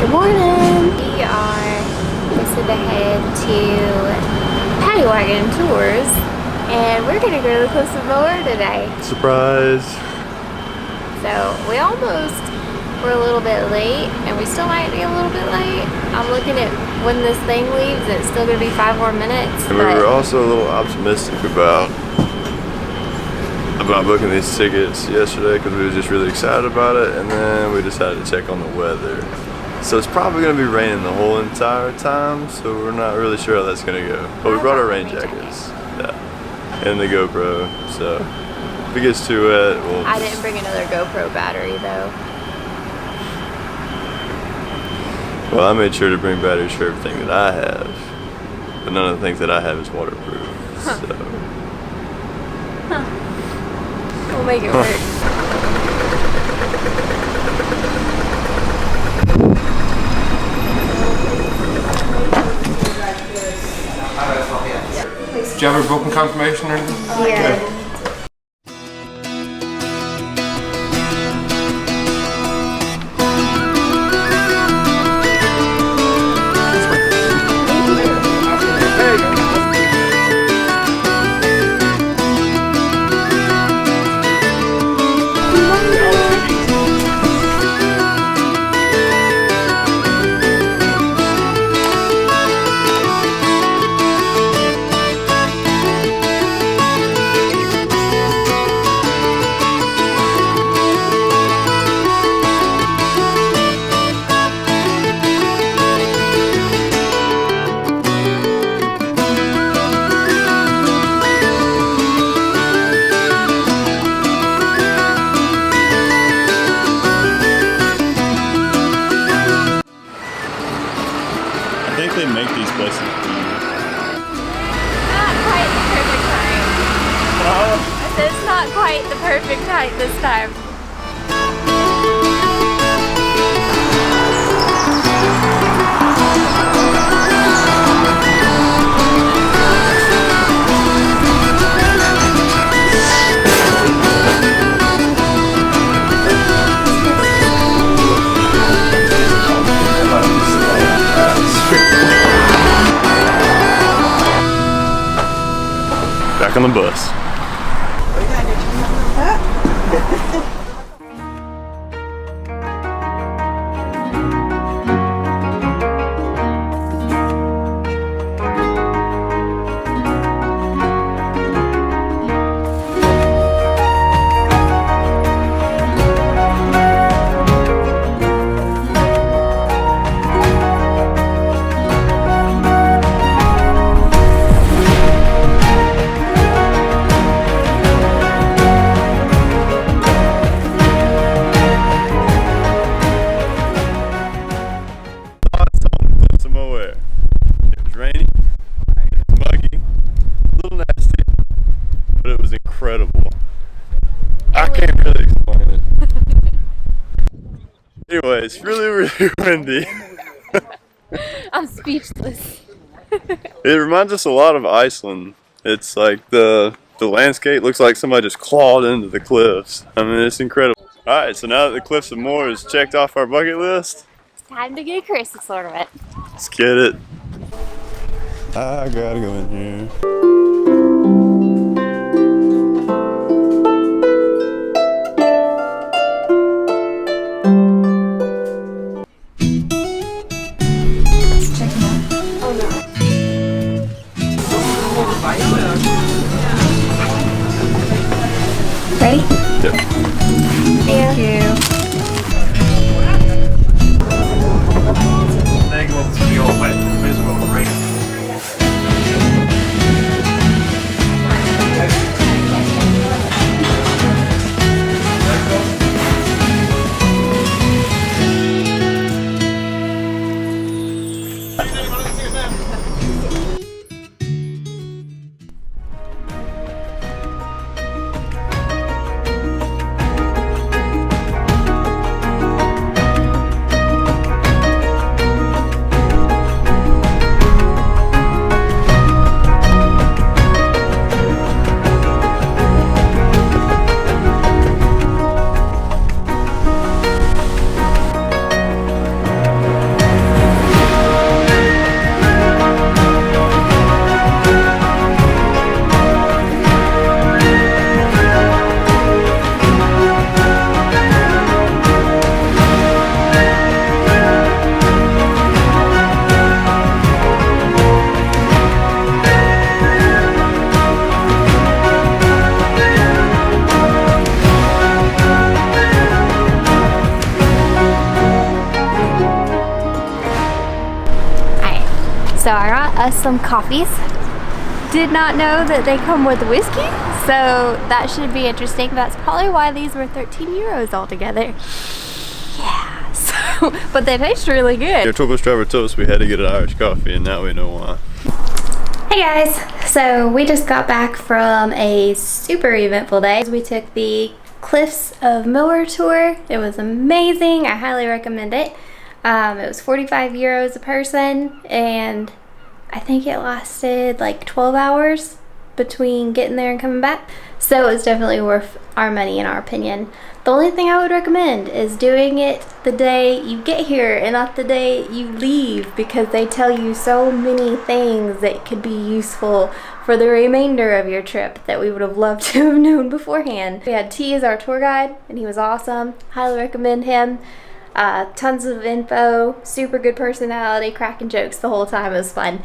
Good morning! We are just ahead to Paddy Wagon Tours, and we're gonna go to the cliffs of Moher today. Surprise! So we almost were a little bit late, and we still might be a little bit late. I'm looking at when this thing leaves, and it's still gonna be 5 more minutes. And we were also a little optimistic about booking these tickets yesterday because we were just really excited about it, and then we decided to check on the weather. So it's probably going to be raining the whole entire time, so we're not really sure how that's going to go. But we brought our rain jackets, yeah, and the GoPro, so if it gets too wet, we'll... I didn't bring another GoPro battery though. Well, I made sure to bring batteries for everything that I have, but none of the things that I have is waterproof, so... We'll make it work. Do you have a booking confirmation or anything? Yeah. Okay. I think they make these places for you. Not quite the perfect time. I said it's not quite the perfect height this time. Back on the bus. Moher. It was rainy, it was muggy, a little nasty, but it was incredible. I can't really explain it. Anyway, it's really windy. I'm speechless. It reminds us a lot of Iceland. It's like the landscape looks like somebody just clawed into the cliffs. I mean, it's incredible. Alright, so now that the cliffs of Moher is checked off our bucket list, Time to get a Christmas ornament. let's get it. I gotta go in here. Ready? Yep. Thank you. So I got us some coffees. Did not know that they come with whiskey, so that should be interesting. That's probably why these were 13 euros altogether. Yeah, so, but they taste really good. Your tour bus driver told us we had to get an Irish coffee, and now we know why. Hey guys, so we just got back from a super eventful day. We took the Cliffs of Moher tour. It was amazing. I highly recommend it. It was 45 euros a person, and I think it lasted like 12 hours between getting there and coming back. So it was definitely worth our money in our opinion. The only thing I would recommend is doing it the day you get here and not the day you leave, because they tell you so many things that could be useful for the remainder of your trip that we would have loved to have known beforehand. We had T as our tour guide, and he was awesome. Highly recommend him. Tons of info, super good personality, cracking jokes the whole time. It was fun.